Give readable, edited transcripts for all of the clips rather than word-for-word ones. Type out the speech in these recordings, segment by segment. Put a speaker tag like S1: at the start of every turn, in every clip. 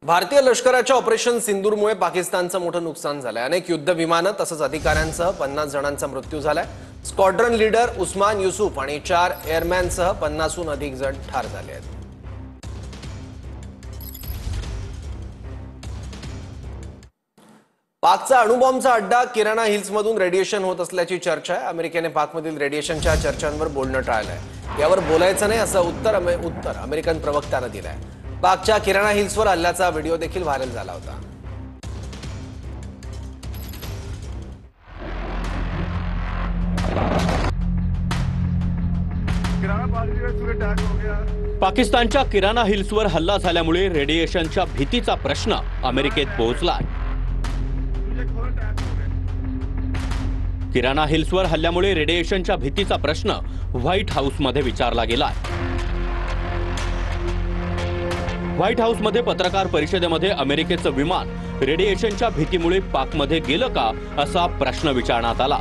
S1: भारतीय लष्कराच्या ऑपरेशन सिंदूरमुळे पाकिस्तानचं मोठं नुकसान झालंय। अनेक युद्ध विमानं तसंच अधिकाऱ्यांसह 50 जणांचा मृत्यू झालाय। स्क्वॉड्रन लीडर उस्मान युसुफ आणि 4 एअरमॅनसह 50हून अधिक जण ठार झाले आहेत। पाकचा अणुबॉम्बचा अड्डा किराणा हिल्समधून रेडिएशन होत असल्याची चर्चा आहे। अमेरिकेने पाकमधील रेडिएशनच्या चर्चांवर बोलणं टाळलंय। यावर बोलायचं नाही असं उत्तर अमेरिकन प्रवक्त्यानं दिलंय। पाकच्या किराणा हिल्सवर हल्ल्याचा व्हिडिओ देखील व्हायरल झाला होता।
S2: पाकिस्तानच्या किराणा हिल्सवर हल्ला झाल्यामुळे रेडिएशनच्या भीतीचा प्रश्न अमेरिकेत पोहोचला। किराणा हिल्सवर हल्ल्यामुळे रेडिएशनच्या भीतीचा प्रश्न व्हाईट हाऊसमध्ये विचारला गेला। व्हाईट हाऊसमध्ये पत्रकार परिषदेमध्ये अमेरिकेचं विमान रेडिएशनच्या भीतीमुळे पाकमध्ये गेलं का असा प्रश्न विचारण्यात आला।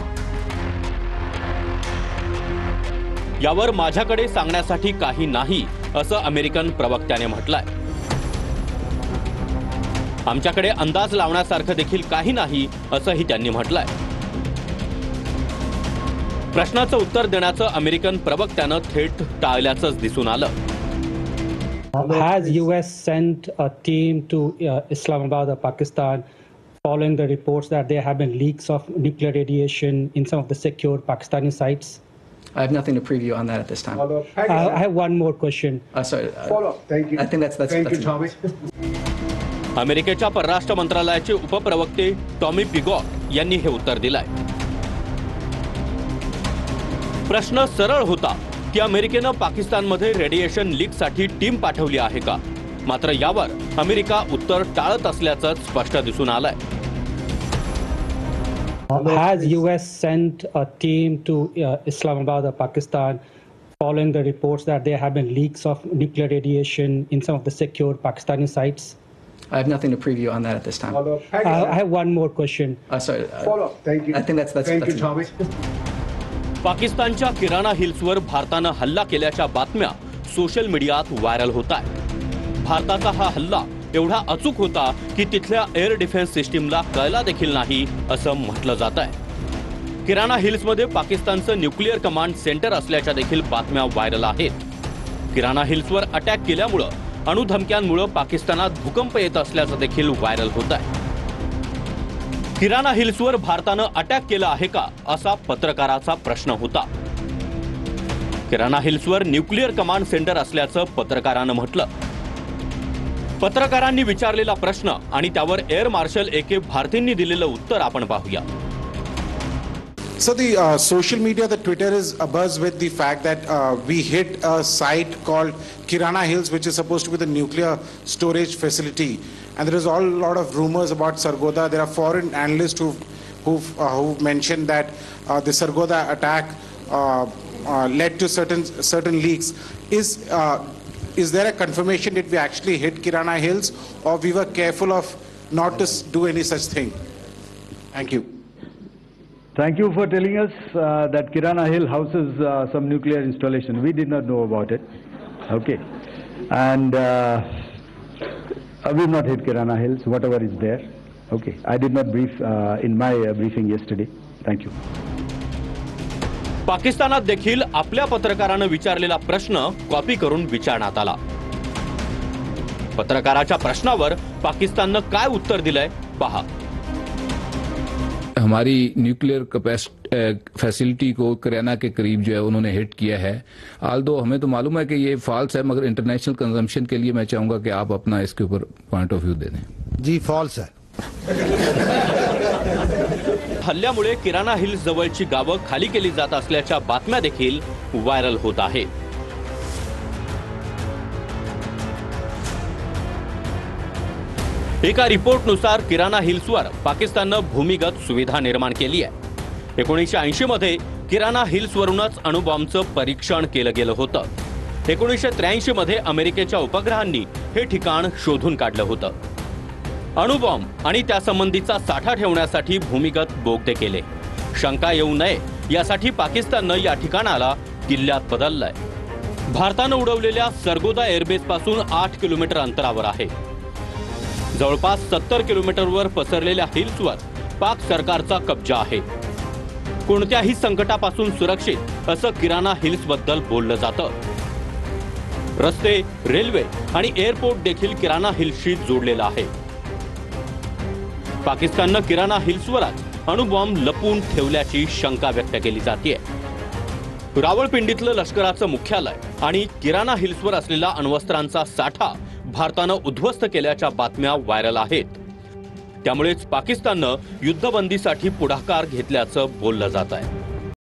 S2: यावर माझ्याकडे सांगण्यासाठी काही नाही असं अमेरिकन प्रवक्त्याने म्हटलंय। आमच्याकडे अंदाज लावण्यासारखं देखील काही नाही असंही त्यांनी म्हटलंय। प्रश्नाचं उत्तर देण्याचं अमेरिकन प्रवक्त्यानं थेट टाळल्याचंच दिसून आलं।
S3: Has US sent a team to Islamabad or Pakistan following the reports that there have been leaks of nuclear radiation in some of the secure Pakistani sites?
S4: I have nothing to preview on that at this time.
S3: I have one more question.
S4: Sorry.
S5: Follow up. Thank you.
S4: I think that's
S5: Thank you, Tommy.
S2: अमेरिकेच्या परराष्ट्र मंत्रालयाचे उपप्रवक्ते Tommy Pigott यांनी हे उत्तर दिलंय। प्रश्न सरळ होता की अमेरिकेनं पाकिस्तानमध्ये रेडिएशन लीकसाठी टीम पाठवली आहे का? मात्र यावर अमेरिका उत्तर टाळत असल्याचं स्पष्ट दिसून आलंय।
S3: Has US sent a team to Islamabad or Pakistan following the reports that there have been leaks of nuclear radiation in some of the secure Pakistani sites?
S4: I have nothing to preview on that at this time.
S3: I have one more question.
S4: Sorry.
S5: Follow up. Thank you.
S4: I think that's
S5: Thank you, Tommy.
S2: पाकिस्तानच्या किराणा हिल्सवर भारतानं हल्ला केल्याच्या बातम्या social मीडियात viral होत आहेत। भारताचा हा हल्ला एवढा अचूक होता की तिथल्या एअर डिफेन्स सिस्टीमला कळला देखील नाही असं म्हटलं जात आहे। किराणा हिल्समध्ये पाकिस्तानचं न्यूक्लिअर कमांड सेंटर असल्याच्या देखील बातम्या व्हायरल आहेत। किराणा हिल्सवर अटॅक केल्यामुळे अणुधमक्यांमुळे पाकिस्तानात भूकंप येत असल्याचं देखील व्हायरल होत आहे। किराणा हिल्सवर भारतानं अटॅक केला आहे का असा पत्रकाराचा प्रश्न होता। किराणा हिल्सवर न्यूक्लिअर कमांड सेंटर असल्याचं पत्रकारानं म्हटलं। पत्रकारांनी विचारलेला प्रश्न आणि त्यावर एअर मार्शल AK भारतींनी दिलेलं उत्तर आपण पाहूया।
S6: So the social media, the Twitter is abuzz with the fact that we hit a site called Kirana Hills, which is supposed to be the nuclear storage facility, and there is a lot of rumors about Sargodha. There are foreign analysts who've mentioned that the Sargodha attack led to certain leaks. Is there a confirmation that we actually hit Kirana Hills, or we were careful of not to do any such thing? Thank you.
S7: Thank you for telling us that Kirana Hill houses some nuclear installation. We did not know about it. Okay. And we've not hit Kirana Hills, whatever is there. Okay. I did not brief in my briefing yesterday. Thank you.
S2: पाकिस्तानात देखील आपल्या पत्रकारानं विचारलेला प्रश्न copy करून विचारण्यात आला। पत्रकाराच्या प्रश्नावर पाकिस्ताननं काय उत्तर दिलंय पहा।
S8: हमारी न्यूक्लियर फैसिलिटी को किराना के करीब जो है उन्होंने हिट किया है। आल्दो हमें तो मालूम है कि ये फॉल्स है, मगर इंटरनेशनल कंजम्पशन के लिए मैं चाहूंगा कि आप अपना इसके ऊपर पॉइंट ऑफ व्यू दे दें।
S6: जी फॉल्स है।
S2: हल्ल्यामुळे किराणा हिल्स जवळची गावं खाली केली जात असल्याच्या बातम्या देखील व्हायरल होत आहेत। एका रिपोर्टनुसार किराणा हिल्सवर पाकिस्ताननं भूमिगत सुविधा निर्माण केली आहे। 1980 मध्ये किराणा हिल्सवरूनच अणुबॉम्बचं परीक्षण केलं गेलं होतं। 1983 मध्ये अमेरिकेच्या उपग्रहांनी हे ठिकाण शोधून काढलं होतं। अणुबॉम्ब आणि त्यासंबंधीचा साठा ठेवण्यासाठी भूमिगत बोगदे केले। शंका येऊ नये यासाठी पाकिस्ताननं या ठिकाणाला किल्ल्यात बदललंय। भारतानं उडवलेल्या सरगोदा एअरबेस पासून 8 किलोमीटर अंतरावर आहे। जवळपास 70 किलोमीटरवर पसरलेल्या हिल्सवर पाक सरकारचा कब्जा आहे. कोणत्याही संकटापासून सुरक्षित असं किराणा हिल्स बद्दल बोललं जातं. रस्ते, रेल्वे आणि एअरपोर्ट देखील किराणा हिल्सशी जोडलेला आहे. पाकिस्ताननं किराणा हिल्सवरच अणुबॉम्ब लपवून ठेवल्याची शंका व्यक्त केली जाते. रावळपिंडीतलं लष्कराचं मुख्यालय आणि किराणा हिल्सवर असलेला अण्वस्त्रांचा साठा भारतानं उद्ध्वस्त केल्याच्या बातम्या व्हायरल आहेत. त्यामुळेच पाकिस्ताननं युद्धबंदीसाठी पुढाकार घेतल्याचं बोललं जात आहे.